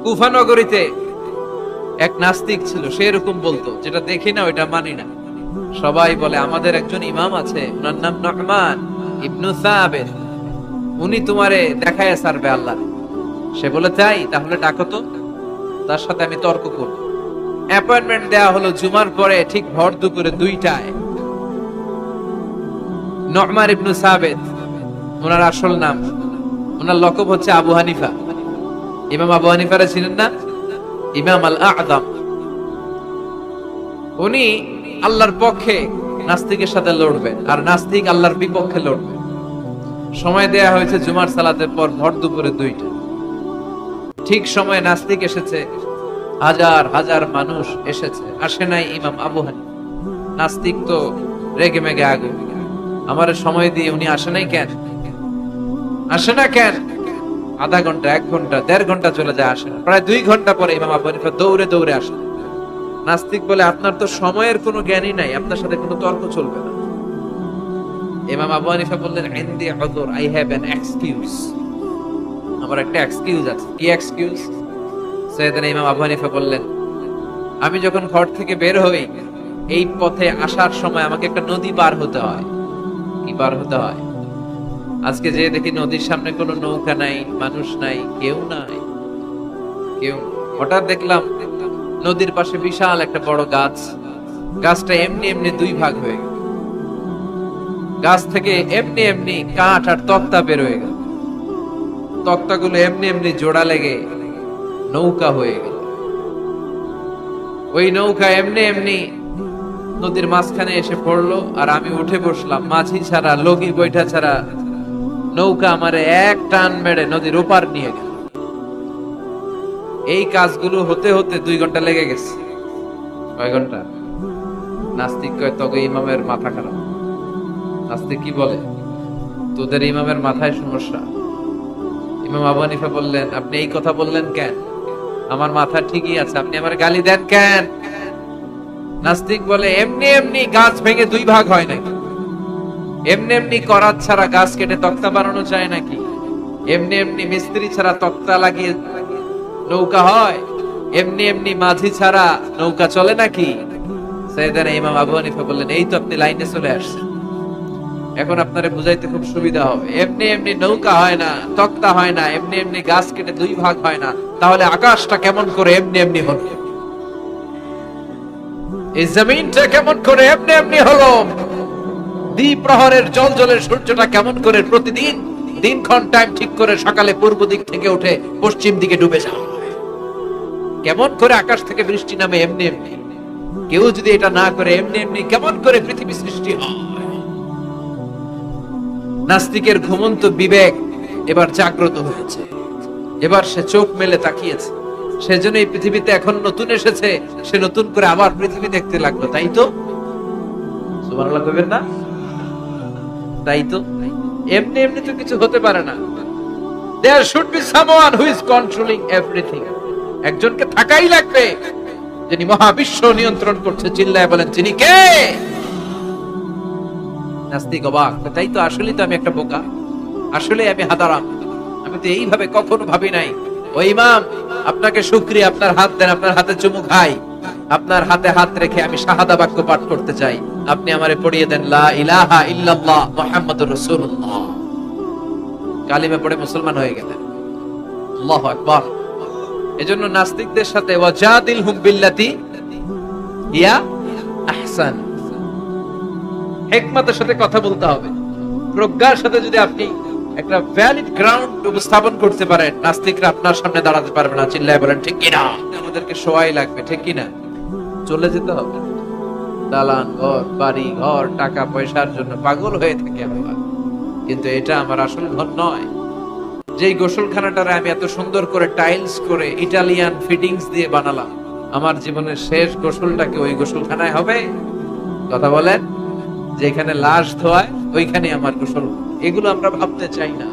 কুফা নগরীতে এক নাস্তিক ছিল, সে এরকম বলতো, যেটা দেখি না ওইটা মানি না। সবাই বলে আমাদের একজন ইমাম আছে, ওনার নাম নুহমান ইবনু সাবিত, উনি তোমারে দেখায় ছাড়বে আল্লাহ। সে বলে তাই, তাহলে ডাকো তো, তার সাথে আমি তর্ক করব। অ্যাপয়েন্টমেন্ট দেয়া হলো জুমার পরে ঠিক ভর দুপুরে 2টায়। নুহমান ইবনু সাবিত ওনার আসল নাম, ওনার লকব হচ্ছে আবু হানিফা। ইমাম আবু হানিফারে ছিলেন না, ইমাম আল আযম। উনি আল্লাহর পক্ষে নাস্তিকের সাথে লড়বেন, আর নাস্তিক আল্লাহর বিপক্ষে লড়বে। সময় দেয়া হয়েছে জুমার সালাতের পর ভর দুপুরে 2টা। ঠিক সময়ে নাস্তিক এসেছে, হাজার হাজার মানুষ এসেছে, আসে নাই ইমাম আবু হানিফা। নাস্তিক তো রেগে মেগে আগুন, আমার সময় দিয়ে উনি আসে নাই কেন, আসে না কেন? আধা ঘন্টা, 1 ঘন্টা, 1.5 ঘন্টা চলে যায়, আসে না। প্রায় 2 ঘন্টা পরে ইমাম আবু হানিফা দৌড়ে দৌড়ে আসে। নাস্তিক বলে আপনার তো সময়ের কোনো জ্ঞানই নাই, আপনার সাথে কোনো তর্ক চলবে না। ইমাম আবু হানিফা বললেন ইনদি উযর, আই হ্যাভ অ্যান এক্সকিউজ, আমার একটা এক্সকিউজ আছে। কি এক্সকিউজ? সাইয়েদনা ইমাম আবু হানিফা বললেন, আমি যখন ঘর থেকে বের হই, এই পথে আসার সময় আমাকে একটা নদী পার হতে হয়। কি পার হতে হয়? আজকে যে দেখি নদীর সামনে কোনো নৌকা নাই, মানুষ নাই, কেউ নাই, কেউ। হঠাৎ দেখলাম নদীর পাশে বিশাল একটা বড় গাছ, গাছটা এমনি এমনি 2 ভাগ হয়ে গেল। গাছ থেকে এমনি এমনি কাঠ আর তক্তা বের হয়ে গেল, তক্তাগুলো এমনি এমনি জোড়া লেগে নৌকা হয়ে গেল। ওই নৌকা এমনি এমনি নদীর মাঝখানে এসে পড়লো, আর আমি উঠে বসলাম। মাঝি ছাড়া, লগি বৈঠা ছাড়া নৌকা আমারে এক টান মেরে নদীর ওপার নিয়ে গেল। এই কাজগুলো হতে হতে 2 ঘন্টা লেগে গেছে। কয় ঘন্টা? নাস্তিক কয় তবে ইমামের মাথা খারাপ। নাস্তিক কি বলে? তোদের ইমামের মাথায় সমস্যা। ইমাম আবু হানিফা বললেন, আপনি এই কথা বললেন কেন? আমার মাথা ঠিকই আছে, আপনি আমার গালি দেন কেন? নাস্তিক বলে এমনি এমনি গাছ ভেঙে 2 ভাগ হয় নাকি? এমনি এমনি করাত ছাড়া গাছ কেটে তক্তা বানানো যায় নাকি? এমনি এমনি মিস্ত্রি ছাড়া তক্তা লাগিয়ে নৌকা হয়? এমনি এমনি মাঝি ছাড়া নৌকা চলে নাকি? সাইয়েদনা ইমাম আবু হানিফা বললেন, এই তো আপনি লাইনে চলে আসছেন, এখন আপনারে বুঝাইতে খুব সুবিধা হবে। এমনি এমনি নৌকা হয় না, তক্তা হয় না, এমনি এমনি গাছ কেটে 2 ভাগ হয় না, তাহলে আকাশটা কেমন করে এমনি এমনি হলো? এই জমিনটা কেমন করে এমনি এমনি হলো? দ্বিপ্রহরের জলজলের সূর্যটা কেমন করে প্রতিদিন দিনক্ষণ টাইম ঠিক করে সকালে পূর্ব দিক থেকে উঠে পশ্চিম দিকে ডুবে যায়? কেমন করে আকাশ থেকে বৃষ্টি নামে এমনি এমনি? কেউ যদি এটা না করে এমনি এমনি কেমন করে পৃথিবী সৃষ্টি হয়? নাস্তিকের ঘুমন্ত বিবেক এবার জাগ্রত হয়েছে, এবার সে চোখ মেলে তাকিয়েছে। সেজন্য এই পৃথিবীতে এখন নতুন এসেছে, সে নতুন করে আবার পৃথিবী দেখতে লাগলো। তাই তো? সুবহানাল্লাহ কইবেন না? তাই তো, এমনি এমনি তো কিছু হতে পারে না। There should be someone who is controlling everything. একজনকে থাকাই লাগবে যিনি মহাবিশ্ব নিয়ন্ত্রণ করছে। চিল্লায় বলেন, তিনি কে? নাস্তিক অবাক, তাই তো, আসলেই তো আমি একটা বোকা, আসলে আমি হাদারাম, আমি তো এইভাবে কখনো ভাবি নাই। ও ইমাম, আপনাকে শুকরিয়া, আপনার হাত দেন, আপনার হাতে চুমু খাই, আপনার হাতে হাত রেখে আমি শাহাদা বাক্য পাঠ করতে চাই, আপনি আমারে পড়িয়ে দেন লা ইলাহা ইল্লাল্লাহ মুহাম্মাদুর রাসূলুল্লাহ। কালিমা পড়ে মুসলমান হয়ে গেলেন। আল্লাহু আকবার। এজন্য নাস্তিকদের সাথে ওয়াজাদিলহুম বিল্লাতি হিয়া আহসান, হিকমতের সাথে কথা বলতে হবে। প্রজ্ঞার সাথে যদি আপনি একটা ভ্যালিড গ্রাউন্ড উপস্থাপন করতে পারেন, নাস্তিকরা আপনার সামনে দাঁড়াতে পারবে না। চিল্লায় বলেন ঠিক কিনা? আমাদেরকে সওয়াই লাগবে, ঠিক কিনা? চলে যেতে হবে। দালান ঘর, বাড়ি ঘর, টাকা পয়সার জন্য পাগল হয়ে থাকি আমরা, কিন্তু এটা আমার আসল ঘর নয়। যেই গোসলখানাটারে আমি এত সুন্দর করে টাইলস করে ইটালিয়ান ফিটিংস দিয়ে বানালাম, আমার জীবনের শেষ গোসলটা কি ওই গোসলখানায় হবে? কথা বলেন। যেখানে লাশ ধোয়ায় ওইখানে আমার গোসল, এগুলো আমরা ভাবতে চাই না।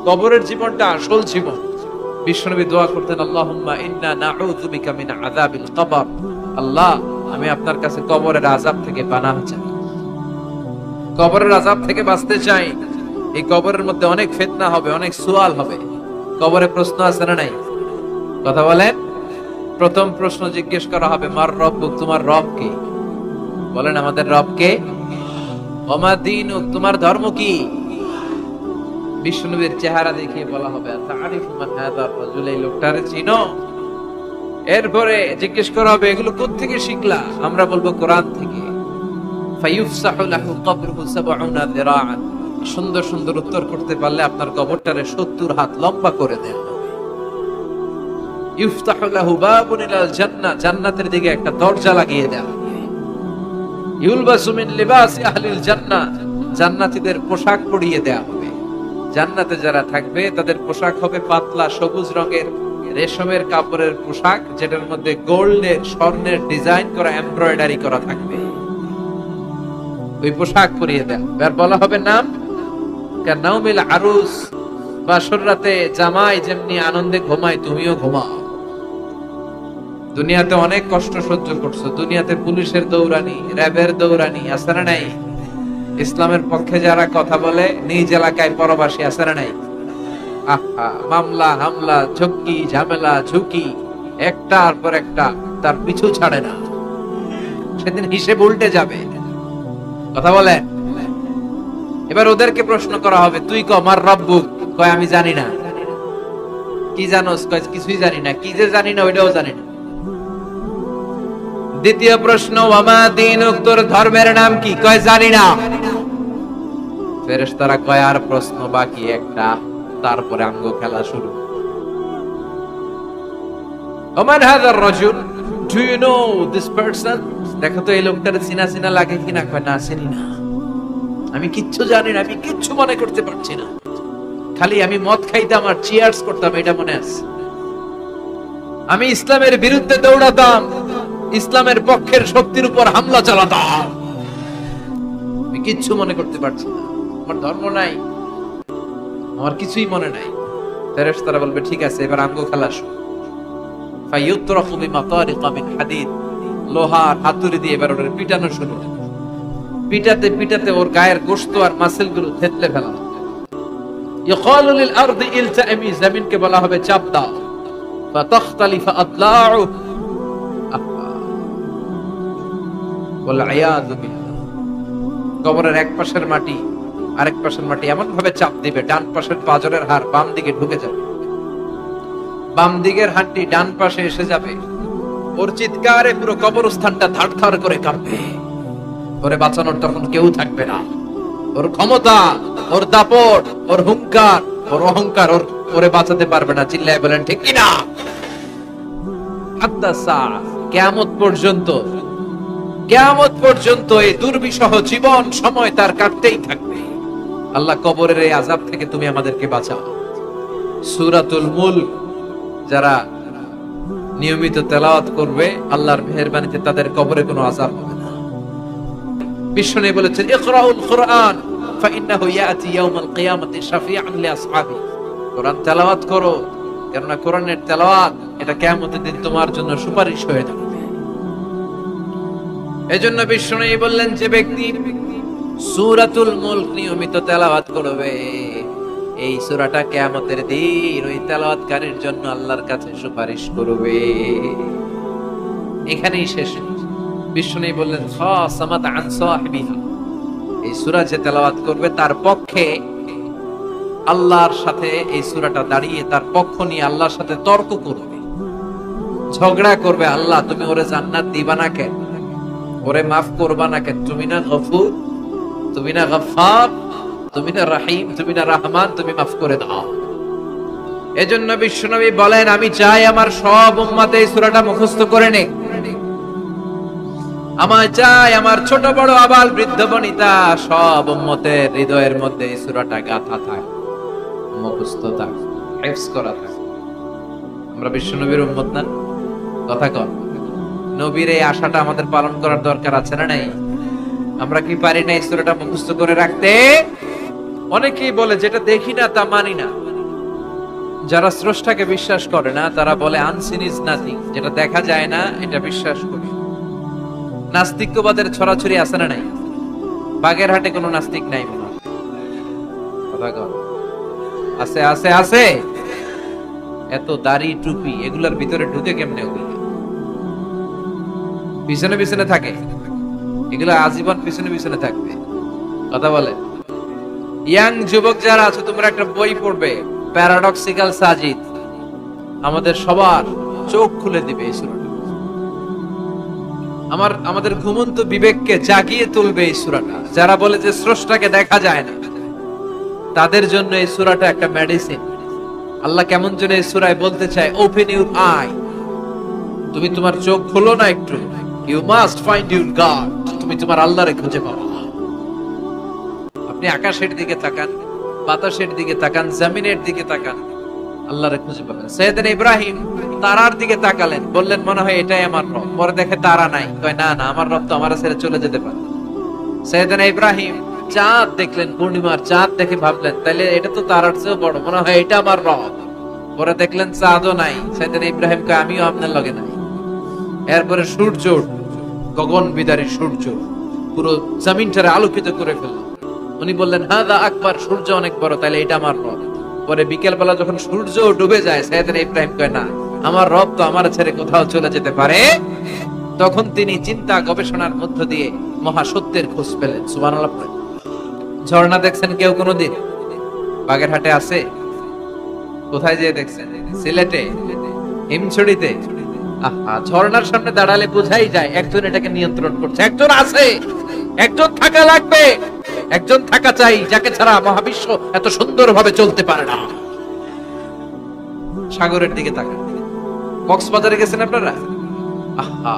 কবরের জীবনটা আসল জীবন। বিশ্বনবী দোয়া করতেন, আল্লাহুম্মা ইন্না নাউযু বিকা মিন আযাবিল কবর। আল্লাহ, আমি আপনার কাছে কবরের আযাব থেকে পানাহ চাই, কবরের আযাব থেকে বাঁচতে চাই। এই কবরের মধ্যে অনেক ফিতনা হবে, অনেক সুয়াল হবে। কবরে প্রশ্ন আছে না নাই? কথা বলেন। প্রথম প্রশ্ন জিজ্ঞেস করা হবে, মার রব্বুক, তোমার রব কে? বলেন, আমাদের রব কে? ওমা দীনুক, তোমার ধর্ম কি? বিষ্ণুবীর চেহারা দেখিয়ে বলা হবে, তারিফু মান হাদার রাজুল, এই লোকটারে চিনো? এরপরে জিজ্ঞেস করা হবে, এগুলো কোত্থেকে শিখলা? আমরা বলবো কোরআন থেকে। ফায়ুফসাহু লাহু কবরুহু ৭০ যিরাআন, সুন্দর সুন্দর উত্তর করতে পারলে আপনার কবরটারে ৭০ হাত লম্বা করে দেন। ইফতাহু লাহু বাবুন ইলাল জান্নাহ, জান্নাতের দিকে একটা দরজা লাগিয়ে দেন। ইউলবাসু মিন লিবাসি আহলিল জান্নাহ, জান্নাতীদের পোশাক পরিয়ে দেয়া হবে। জান্নাতে যারা থাকবে তাদের পোশাক হবে পাতলা সবুজ রঙের রেশমের কাপড়ের পোশাক, যেটার মধ্যে গোল্ডের, স্বর্ণের ডিজাইন করা, এমব্রয়ডারি করা থাকবে। ওই পোশাক পরিয়ে দেন। আর বলা হবে নাম কানাউমিল আরুস, বাসর রাতে জামাই যেমনি আনন্দে ঘুমায় তুমিও ঘুমাও। দুনিয়াতে অনেক কষ্ট সহ্য করছো, দুনিয়াতে পুলিশের দৌড়ানি, র্যাবের দৌড়ানি, আছে না নাই? ইসলামের পক্ষে যারা কথা বলে নিজ এলাকায় পরবাসী, আছে না নাই? আহা, মামলা হামলা, ঝক্কি ঝামেলা, ঝুঁকি একটার পর একটা, তার পিছু ছাড়ে না। সেদিন হিসেব উল্টে যাবে। কথা বলেন। এবার ওদেরকে প্রশ্ন করা হবে, তুই ক মার রব্বুক? কয় আমি জানি না। কি জানোস? কয় কিছুই জানি না। কি যে জানি না ওইটাও জানি না। দ্বিতীয় প্রশ্ন, ওয়ামা দীনুক, তোর ধর্মের নাম কি? কয় জানি না। ফেরেশতারা কয় আর প্রশ্ন বাকি একটা, তারপরে আঙ্গ খেলা শুরু। ওমান হাযার রাজুল, do you know this person? দেখো তো এই লোকটার চিনা চিনা লাগে কিনা। কয় না, চিনি না, আমি কিচ্ছু জানি না, আমি কিচ্ছু মনে করতে পারছি না। খালি আমি মদ খাইতাম আর চিয়ার্স করতাম, এটা মনে আছে। আমি ইসলামের বিরুদ্ধে দৌড়াতাম, ইসলামের পক্ষের শক্তির উপর হামলা চালাতাম। আমি কিচ্ছু মনে করতে পারছি না, আমার ধর্ম নাই, আমার কিছুই মনে নাই। ফেরেশতারা বলবে, ঠিক আছে, এবার আঙ্গ খেলা শুরু। ফায়ুতরাফু বিমাতারিকা মিন হাদিদ, লোহার হাতুড়ি দিয়ে এবার ওর পিটানো শুরু। পিটাতে পিটাতে ওর গায়ের গোশত আর মাসল গুলো থেতলে ফেলা। ইয়াকালু লিল আরদি ইলতামি, জমিনকে বলা হবে চাপ দাও। ফাতাখতালিফু আদলাউ, ওয়াল আয়াযু বিল্লাহ। কবরের এক পাশের মাটি আরেক পাশের মাটি এমন ভাবে চাপ দিবে, ডান পাশের পাঁজরের হাড় বাম দিকে ঢুকে যাবে, বাম দিকের হাড়টি ডান পাশে এসে যাবে। ওর চিৎকারে পুরো কবরস্থানটা থারথার করে কাঁপবে। ওরে বাঁচানোর তখন কেউ থাকবে না। ওর ক্ষমতা, ওর দাপট, ওর হুঙ্কার, ওর অহংকার ওরে বাঁচাতে পারবে না। চিল্লায় বলেন ঠিক কিনা? হাত্তা সাআ, কিয়ামত পর্যন্ত, কিয়ামত পর্যন্ত এই দুর্বিষহ জীবন সময় তার কাটতেই থাকবে। আল্লাহ, কবরের এই আযাব থেকে তুমি আমাদেরকে বাঁচাও। সূরাতুল মুলক যারা নিয়মিত তেলাওয়াত করবে, আল্লাহর মেহেরবানিতে তাদের কবরে কোনো আযাব হবে না। বিশ্বনবী বলেছেন, ইকরাউল কুরআন ফাইন্নাহু ইয়াতি ইয়াউমাল কিয়ামাতি শাফিআন লিআসহাবি। কোরআন তেলাওয়াত করো, কেননা কোরআনের তেলাওয়াত এটা কিয়ামতের দিন তোমার জন্য সুপারিশ হয়ে দাঁড়াবে। এজন্য বিশ্বনবী বললেন, যে ব্যক্তি সূরাতুল মুলক নিয়মিত তেলাওয়াত করবে, এই সূরাটা কিয়ামতের দিন ওই তেলাওয়াতকারীর জন্য আল্লাহর কাছে সুপারিশ করবে। এখানেই শেষ। বিশ্বনবী বললেন, খাসামাত আন সাহিবিহা, এই সূরা যে তেলাওয়াত করবে তার পক্ষে আল্লাহর সাথে এই সূরাটা দাঁড়িয়ে তার পক্ষ নিয়ে আল্লাহর সাথে তর্ক করবে, ঝগড়া করবে। আল্লাহ, তুমি ওরে জান্নাত দিবা না কেন? ওরে মাফ করবা না কেন? তুমি না গফুর, তুমি না গফফার, তুমি না রহিম, তুমি না রহমান, তুমি মাফ করে দাও। এজন্য বিশ্বনবী বলেন, আমি চাই আমার সব উম্মত এই সূরাটা মুখস্থ করে নেক। আমার চাই আমার ছোট বড় আবাল বৃদ্ধ বনিতা সব উম্মতের হৃদয়ের মধ্যে এই সূরাটা গাঁথা থাক, মুখস্থ থাক, হিফজ করা থাক। আমরা বিশ্বনবীর উম্মত না? কথা কন। নবীর এই আশাটা আমাদের পালন করার দরকার আছে না নাই? আমরা কি পারি না এই সূরাটা মুখস্থ করে রাখতে? অনেকেই বলে, যেটা দেখি না তা মানি না। যারা স্রষ্টাকে বিশ্বাস করে না তারা বলে আনসিন ইজ নাথিং, যেটা দেখা যায় না এটা বিশ্বাস করি। নাস্তিকবাদের ছড়াছড়ি আছে না নাই? বাগেরহাটে কোনো নাস্তিক নাই মনে হয়? কথা কন। আছে আছে আছে। এত দাড়ি টুপি এগুলার ভিতরে ঢুকে কেমনে? ওগুলো পিছনে পিছনে থাকে, এগুলো আজীবন পিছনে পিছনে থাকবে। কথা বলে ইয়াং যুবক যারা আছো, তোমরা একটা বই পড়বে, প্যারাডক্সিক্যাল সাজিদ। আমাদের সবার চোখ খুলে দিবে এই সূরাটা। আমাদের ঘুমন্ত বিবেককে জাগিয়ে তুলবে এই সূরাটা। যারা বলে যে স্রষ্টাকে দেখা যায় না, তাদের জন্য এই সূরাটা একটা মেডিসিন। আল্লাহ কেমন যেন এই সূরায় বলতে চায়, ওপেন ইউর আই, তুমি তোমার চোখ খোলো না একটু। You must find your God, তুমি তোমার আল্লাহরে খুঁজে পাবে। আপনি আকাশের দিকে তাকান, বাতাসের দিকে তাকান, জমিনের দিকে তাকান, আল্লাহরে খুঁজে পাবেন। সাইয়েদনা ইব্রাহিম তারার দিকে তাকালেন, বললেন মনে হয় এটাই আমার রব। পরে দেখে তারা নাই, কয় না না, আমার রব তো আমার ছেড়ে চলে যেতে পারে। সাইয়েদনা ইব্রাহিম চাঁদ দেখলেন, পূর্ণিমার চাঁদ দেখে ভাবলেন তাইলে এটা তো তারার চেয়েও বড়, মনে হয় এটা আমার রব। পরে দেখলেন চাঁদও নাই। সাইয়েদনা ইব্রাহিম কয় আমিও আপনার লগে নাই। এরপরে সূর্য, গগন বিদারী সূর্য পুরো জমিনটারে আলোকিত করে ফেলল। উনি বললেন হাদা আকবার, সূর্য অনেক বড়, তাহলে এটা আমার রব। পরে বিকেল বেলা যখন সূর্য ডুবে যায়, সাইয়েদনা ইব্রাহিম কয় না, আমার রব তো আমার ছেড়ে কোথাও চলে যেতে পারে। তখন তিনি চিন্তা গবেষণার মধ্য দিয়ে মহা সত্যের খোঁজ পেলেন। সুবহানাল্লাহ। ঝর্ণা দেখছেন কেউ কোনোদিন? বাগেরহাটে আছে? কোথায় যেয়ে দেখছেন? সিলেটে, হিমছড়িতে। আহা, ঝর্ণার সামনে দাঁড়ালে বোঝাই যায় একজন এটাকে নিয়ন্ত্রণ করছে। একজন আছে, একজন থাকা লাগবে, একজন থাকা চাই, যাকে ছাড়া মহাবিশ্ব এত সুন্দরভাবে চলতে পারে না। সাগরের দিকে তাকান। কক্সবাজারে গেছেন আপনারা? আহা,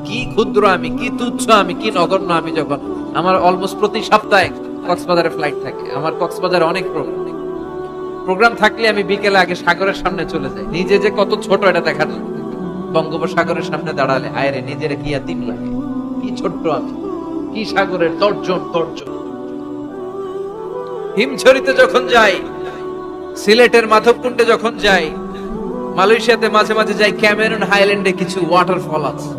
কি ক্ষুদ্র আমি, কি তুচ্ছ আমি, কি নগণ্য আমি। যখন আমার অলমোস্ট প্রতি সপ্তাহে কক্সবাজারে ফ্লাইট থাকে, আমার কক্সবাজারে অনেক প্রোগ্রাম থাকলে আমি বিকেলে আগে সাগরের সামনে চলে যাই, নিজে যে কত ছোট এটা দেখার জন্য। বঙ্গোপসাগরের সামনে দাঁড়ালে আয়রে নিজের কি ইয়াতিম লাগে, কি ছোট্ট আমি, কি সাগরের তর্জন তর্জন। হিমছড়িতে যখন যাই, সিলেটের মাধবকুণ্ডে যখন যাই, মালয়েশিয়াতে মাঝে মাঝে যাই, ক্যামেরন হাইল্যান্ডে কিছু ওয়াটারফল আছে।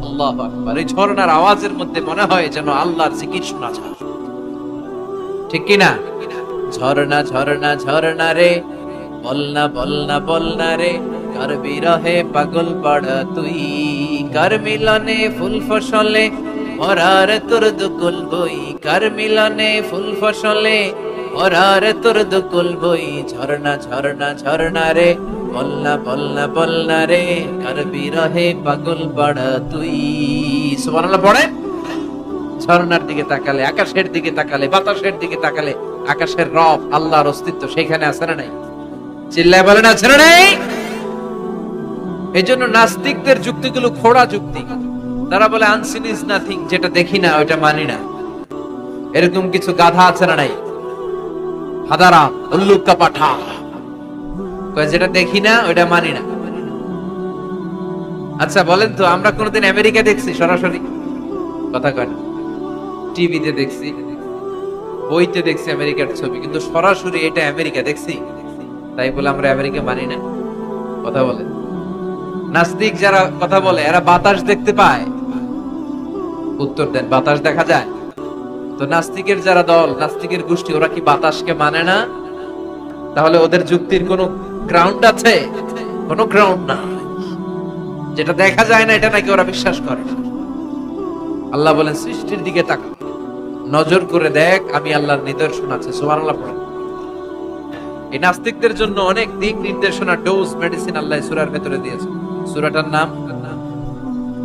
আল্লাহু আকবার, এই ঝর্ণার আওয়াজের মধ্যে মনে হয় যেন আল্লাহর জিকির শোনা যায়। ঠিক কি না? ঝর্ণা ঝর্ণা ঝর্ণা রে, বলনা বলনা বলনা রে, কার বিরহে পাগল পড়া তুই, কার মিলনে ফুল ফসলে ভরার তোর দুকুল বই, কার মিলনে ফুল ফসলে ভরার তোর দুকুল বই। ঝর্ণা ঝর্ণা ঝর্ণা রে, বলনা বলনা বলনা রে, কার বিরহে পাগল পড়া তুই। সুবহানাল্লাহ পড়ে। ঝর্ণার দিকে তাকালে, আকাশের দিকে তাকালে, বাতাসের দিকে তাকালে আকাশের রব আল্লাহর অস্তিত্ব সেখানে আছে না নাই? চিল্লায় বলেন আছে না নাই? এই জন্য নাস্তিকদের যুক্তিগুলো খোড়া যুক্তি। তারা বলে আনসিন ইজ নাথিং, যেটা দেখি না ওইটা মানি না। এরকম কিছু গাধা আছে না নাই? হাদারা উল্লুকা পাঠা, যেটা দেখি না ওইটা মানি না। আচ্ছা বলেন তো, আমরা কোনোদিন আমেরিকা দেখছি সরাসরি? কথা কয় না। টিভিতে দেখছি, বইতে দেখছি আমেরিকার ছবি, কিন্তু সরাসরি এটা আমেরিকা দেখছি? তাই বলে আমরা আমেরিকা মানি না? কথা বলে নাস্তিক যারা কথা বলে, এরা বাতাস দেখতে পায়? উত্তর দেন, বাতাস দেখা যায়? তো নাস্তিকের যারা দল, নাস্তিকের গোষ্ঠী, ওরা কি বাতাসকে মানে না? তাহলে ওদের যুক্তির কোনো গ্রাউন্ড আছে? কোনো গ্রাউন্ড না। যেটা দেখা যায় না এটা নাকি ওরা বিশ্বাস করে। আল্লাহ বলেন সৃষ্টির দিকে তাকা, নজর করে দেখ, আমি আল্লাহর নিদর্শন আছে। সুবহানাল্লাহ পড়েন। এই নাস্তিকদের জন্য অনেক দিক নির্দেশনা, ডোজ, মেডিসিন আল্লাহ সূরার ভেতরে দিয়েছে। সূরাটার নাম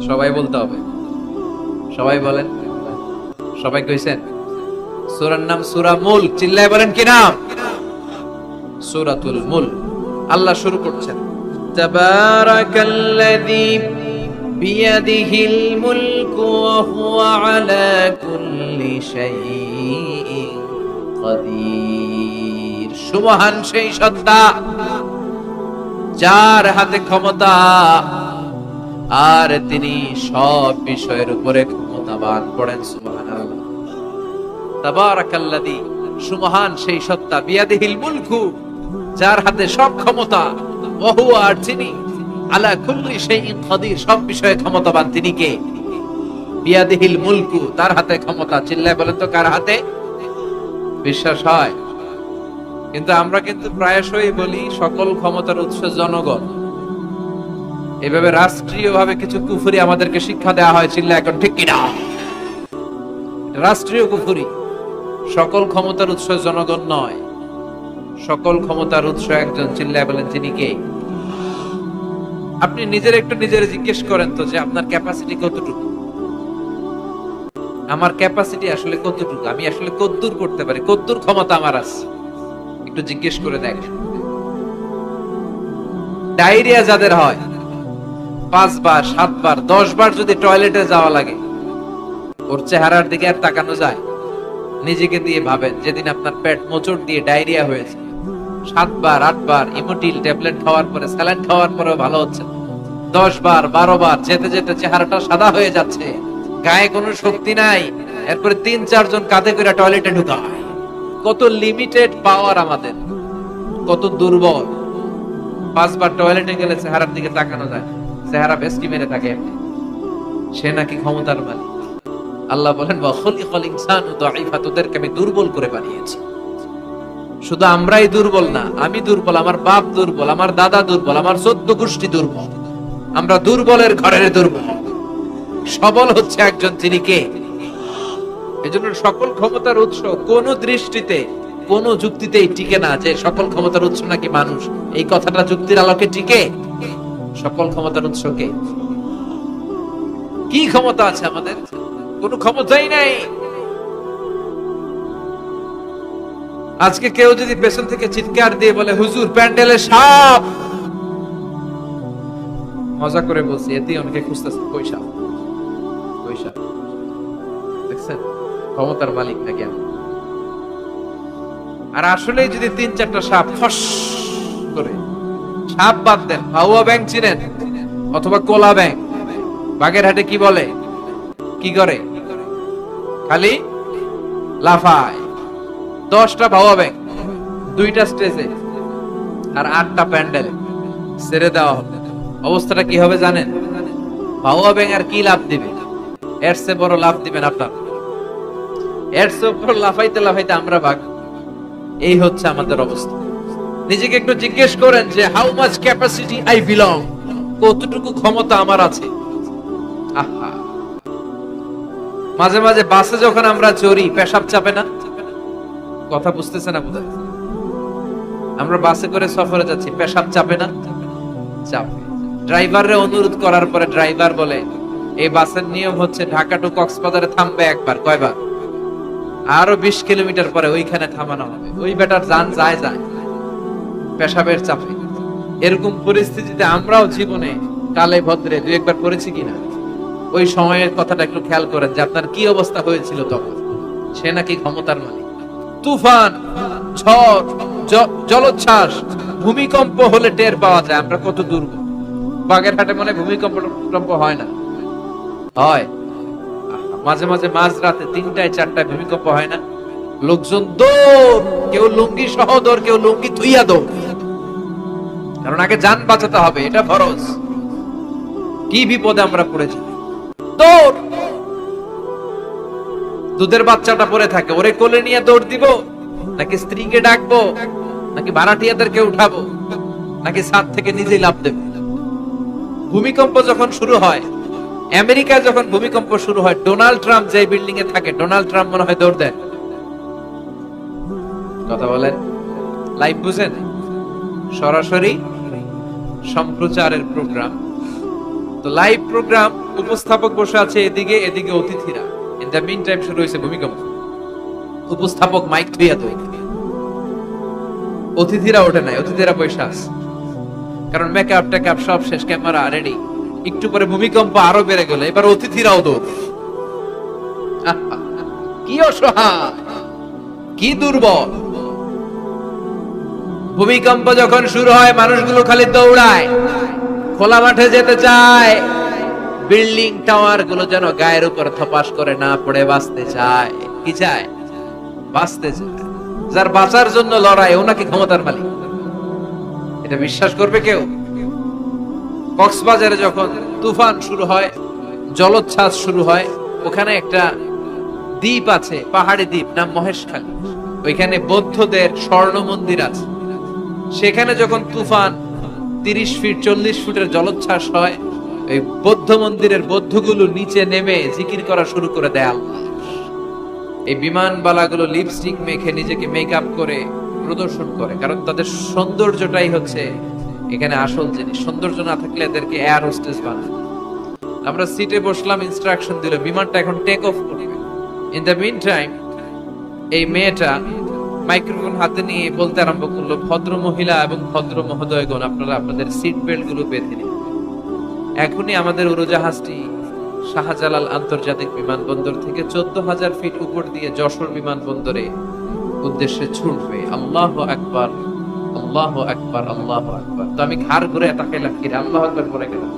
সবাই বলতে হবে। সবাই বলেন, সবাই কইছেন? সূরার নাম সূরা মুলক। চিল্লায় বলেন কি নাম? সূরাতুল মুলক। আল্লাহ শুরু করছেন, তাবারাকাল্লাযী বিয়াদিহিল মুলকু ওয়া হুয়া আলা কুল্লি শাইইন কাদির। সুবহান সেই সত্তা যার হাতে ক্ষমতা, আর তিনি সব বিষয়ের উপরে ক্ষমতাবান। পড়েন সুবহানাল্লাহ। তাবারাকাল্লাযী, সুবহান সেই সত্তা, বিয়াদিহিল মুলকু, যার হাতে সব ক্ষমতা, ওয়া হুয়া, আর তিনি, আলা কুল্লি শাইইন কাদির, সব বিষয়ে ক্ষমতাবান। তিনি কে? বিয়াদিহিল মুলকু, তার হাতে ক্ষমতা। চিল্লায় বলেন তো কার হাতে? বিশ্বাস হয়? কিন্তু আমরা কিন্তু প্রায়শই বলি সকল ক্ষমতার উৎস জনগণ। এভাবে রাষ্ট্রীয়ভাবে কিছু কুফরি আমাদেরকে শিক্ষা দেওয়া হয়, চিল্লা এখন ঠিক কিনা? রাষ্ট্রীয় কুফরি। সকল ক্ষমতার উৎস জনগণ নয়, সকল ক্ষমতার উৎস একজন। চিল্লায় বলেন তিনি কে? আপনি নিজের একটু নিজের জিজ্ঞেস করেন তো যে আপনার ক্যাপাসিটি কতটুকু? আমার ক্যাপাসিটি আসলে কতটুকু? আমি আসলে কতদূর করতে পারি, কতদূর ক্ষমতা আমার আছে? একটু জিজ্ঞেস করে দেখ। ডায়রিয়া যাদের হয় 5 বার 7 বার 10 বার যদি টয়লেটে যাওয়া লাগে, ওর চেহারার দিকে আর তাকানো যায়? নিজেকে দিয়ে ভাবেন, যেদিন আপনার পেট মোচড় দিয়ে ডায়রিয়া হয়েছে, 7 বার 8 বার ইমোটিল ট্যাবলেট খাওয়ার পরে, স্যালাইন খাওয়ার পরেও ভালো হচ্ছে, 10 বার 12 বার যেতে যেতে চেহারাটা সাদা হয়ে যাচ্ছে, গায়ে কোনো শক্তি নাই, এরপরে 3-4 জন কাঁধে করে টয়লেটে ঢুকায়। কত লিমিটেড পাওয়ার আমাদের, কত দুর্বল। 5 বার টয়লেটে গেলে চেহারার দিকে তাকানো যায়, চেহারা বেস্টি মেরে থাকে। সে নাকি ক্ষমতার মালিক। আল্লাহ বলেন ওয়াখলিকাল ইনসানু দাঈফা, তোদেরকে আমি দুর্বল করে বানিয়েছি। শুধু আমরাই দুর্বল না, আমি দুর্বল, আমার বাপ দুর্বল, আমার দাদা দুর্বল, আমার 14 গোষ্ঠী দুর্বল। আমরা দুর্বলের ঘরের দুর্বল। সবল হচ্ছে একজন, তিনি কে? এজন্য সকল ক্ষমতার উৎস কোন দৃষ্টিতে, কোন যুক্তিতেই টিকে না যে সকল ক্ষমতার উৎস নাকি মানুষ। এই কথাটা যুক্তির আলোকে টিকে? সকল ক্ষমতার উৎস কে? কি ক্ষমতা আছে আমাদের? কোনো ক্ষমতাই নাই। আজকে কেউ যদি পেছন থেকে চিৎকার দিয়ে বলে হুজুর প্যান্ডেলে সাপ, মজা করে বলছি, এতেই অনেকে খুঁজতেছে কই সাপ, কই সাপ। দেখছেন ক্ষমতার মালিক নাকি আমি? আর আসলে যদি 3-4টা সাপ ফস করে, সাপ বাদ দেন, ভাউয়া ব্যাং চিনেন অথবা কোলা ব্যাং? বাগেরহাটে কি বলে, কি করে? খালি লাফায়। 10টা ভাউয়া ব্যাং, 2টা স্টেজে আর 8টা প্যান্ডেলে ছেড়ে দেওয়া হবে, অবস্থাটা কি হবে জানেন? ভাউয়া ব্যাং আর কি লাভ দিবে? এর চেয়ে বড় লাভ দিবেন আপনার। এর চেয়ে উপর লাফাইতে লাফাইতে আমরা ভাগ। এই হচ্ছে আমাদের অবস্থা। নিজেকে একটু জিজ্ঞেস করেন যে how much capacity I belong, কতটুকু ক্ষমতা আমার আছে। আহা, মাঝে মাঝে বাসে যখন আমরা চড়ি পেশাব চাপে না? কথা বুঝতেছে না বোধহয়? আমরা বাসে করে সফরে যাচ্ছি, পেশাব চাপে না? চাপে। ড্রাইভাররে অনুরোধ করার পরে ড্রাইভার বলে এই বাসের নিয়ম হচ্ছে ঢাকা টু কক্সবাজারে থামবে একবার। কয়বার? আরো 20 কিলোমিটার পরে ওইখানে থামানো হবে। ওই বেটার যান যায় যায় পেশাবের চাপে। এরকম পরিস্থিতিতে আমরাও জীবনে কালে ভদ্রে 2-1 পড়েছি কিনা? ওই সময়ের কথাটা একটু খেয়াল করেন যে আপনার কি অবস্থা হয়েছিল তখন। সে নাকি ক্ষমতার মালিক। তুফান, ঝড়, জলোচ্ছ্বাস, ভূমিকম্প হলে টের পাওয়া যায় আমরা কত দুর্বল। বাগেরহাটে মনে ভূমিকম্প হয় না? হয়। মাঝে মাঝে মাঝরাতে 3টায়-4টায় ভূমিকম্প হয় না? লোকজন দৌড়, কেউ লুঙ্গি সহ দৌড়, কেউ লুঙ্গি থুইয়া দৌড়, কারণ আগে জান বাঁচাতে হবে, এটা ফরজ। কি বিপদে আমরা পড়েছি। দৌড়, দুধের বাচ্চাটা পড়ে থাকে, ওরে কোলে নিয়ে দৌড় দিব, নাকি স্ত্রীকে ডাকবো, নাকি ভাড়াটিয়াদেরকে উঠাবো, নাকি ছাদ থেকে নিজেই লাফ দেব? ভূমিকম্প যখন শুরু হয়, আমেরিকায় যখন ভূমিকম্প শুরু হয়, ডোনাল্ড ট্রাম্প যে বিল্ডিং এ থাকে, ডোনাল্ড ট্রাম্প মনে হয় দৌড় দেন। কথা বলেন, লাইভ বুঝেন? সরাসরি সম্প্রচারের প্রোগ্রাম। তো লাইভ প্রোগ্রাম, উপস্থাপক বসে আছে এদিকে, এদিকে অতিথিরা। ইন দ্য মিন টাইম শুরু হয়েছে ভূমিকম্প। উপস্থাপক মাইক থুইয়া দেয়, অতিথিরা ওঠে নাই, অতিথিরা বসে আছে, কারণ মেকআপ টেকআপ সব শেষ, ক্যামেরা রেডি। একটু পরে ভূমিকম্প আরো বেড়ে গেল, এবার অতিথিরাও দৌড়। কি অসহায়, কি দুর্বল। ভূমিকম্প যখন শুরু হয় মানুষগুলো খালি দৌড়ায়, খোলা মাঠে যেতে চায়। বিল্ডিং টাওয়ার গুলো যেন গায়ের উপর থপাস করে না পড়ে বাঁচতে চায়। কি চায়? বাঁচতে চায়। যার বাঁচার জন্য লড়াই, ও নাকি ক্ষমতার মালিক। এটা বিশ্বাস করবে কেউ? কক্সবাজারে যখন তুফান শুরু হয়, জলোচ্ছ্বাস শুরু হয়, ওখানে একটা দ্বীপ আছে, পাহাড়ি দ্বীপ, নাম মহেশখালী। ওইখানে বৌদ্ধদের স্বর্ণ মন্দির আছে। সেখানে যখন তুফান 30 ফিট 40 ফুটের জলোচ্ছ্বাস হয়, এই বৌদ্ধ মন্দিরের বৌদ্ধগুলো নিচে নেমে জিকির করা শুরু করে দেয় আল্লাহ। এই বিমানবালাগুলো লিপস্টিক মেখে নিজেকে মেকআপ করে প্রদর্শন করে, কারণ তাদের সৌন্দর্যটাই হচ্ছে এখানে আসল জিনিস। সৌন্দর্য না থাকলে এদেরকে এয়ার হোস্টেস বানায়। আমরা সিটে বসলাম, ইনস্ট্রাকশন দিল বিমানটা এখন টেক অফ করবে। ইন দ্য মিন টাইম এই মেয়েটা মাইক্রোফোন হাতে নিয়ে বলতে আরম্ভ করলো, ভদ্র মহিলা এবং ভদ্র মহোদয়গণ, আপনারা আপনাদের সিট বেল্ট গুলো বেঁধে নিন। এখনই আমাদের উড়োজাহাজটি শাহজালাল আন্তর্জাতিক বিমানবন্দর থেকে 14,000 ফিট উপর দিয়ে যশোর বিমানবন্দরে উদ্দেশ্যে ছুটবে। আল্লাহু আকবার, আল্লাহু আকবার, আল্লাহু আকবার। তো আমি ঘাড় ঘুরে তাকাইলাম, কি রে আল্লাহু আকবার পড়ে গেলাম।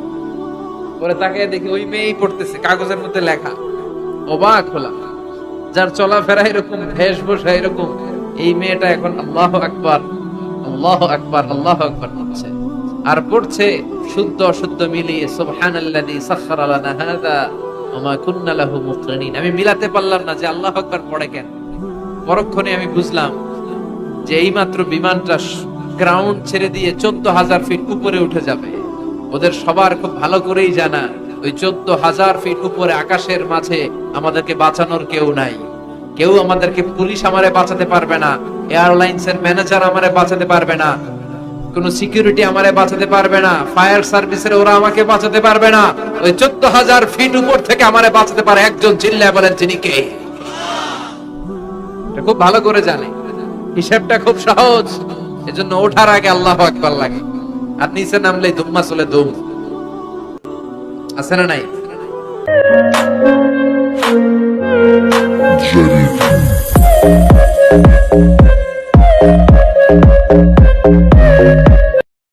পরে তাকিয়ে দেখি ওই মেয়েই পড়তেছে, কাগজের মধ্যে লেখা। অবাক হলাম, যার চলাফেরা এরকম, বেশভূষা এরকম, এই মেয়েটা এখন আল্লাহু আকবার, আল্লাহু আকবার, আল্লাহু আকবার পড়ছে। আর পড়ছে শুদ্ধ অশুদ্ধ মিলিয়ে, সুবহানাল্লাযী সাখখারা লানা হাযা ওয়া মা কুন্না লাহু মুকরিনিন। আমি মিলাতে পারলাম না যে আল্লাহু আকবার পড়ে কেন। পরক্ষণে আমি বুঝলাম যে এইমাত্র বিমানটা গ্রাউন্ড ছেড়ে দিয়ে 14,000 ফিট উপরে উঠে যাবে। ওদের সবার খুব ভালো করেই জানা, ওই 14,000 ফিট উপরে আকাশের মাঝে আমাদেরকে বাঁচানোর কেউ নাই। কেউ আমাদেরকে, পুলিশ আমারে বাঁচাতে পারবে না, এয়ারলাইন্স এর ম্যানেজার আমারে বাঁচাতে পারবে না, কোন সিকিউরিটি আমারে বাঁচাতে পারবে না, ফায়ার সার্ভিসের ওরা আমাকে বাঁচাতে পারবে না। ওই 14,000 ফিট উপর থেকে আমারে বাঁচাতে পারে একজন, চিল্লায় বলেন তিনি কে? খুব ভালো করে জানে, হিসাবটা খুব সহজ। এজন্য ওঠার আগে আল্লাহু আকবার লাগে, আর নিচে নামলেই দুম্মা চলে দুম। আছে না নাই? Jerry.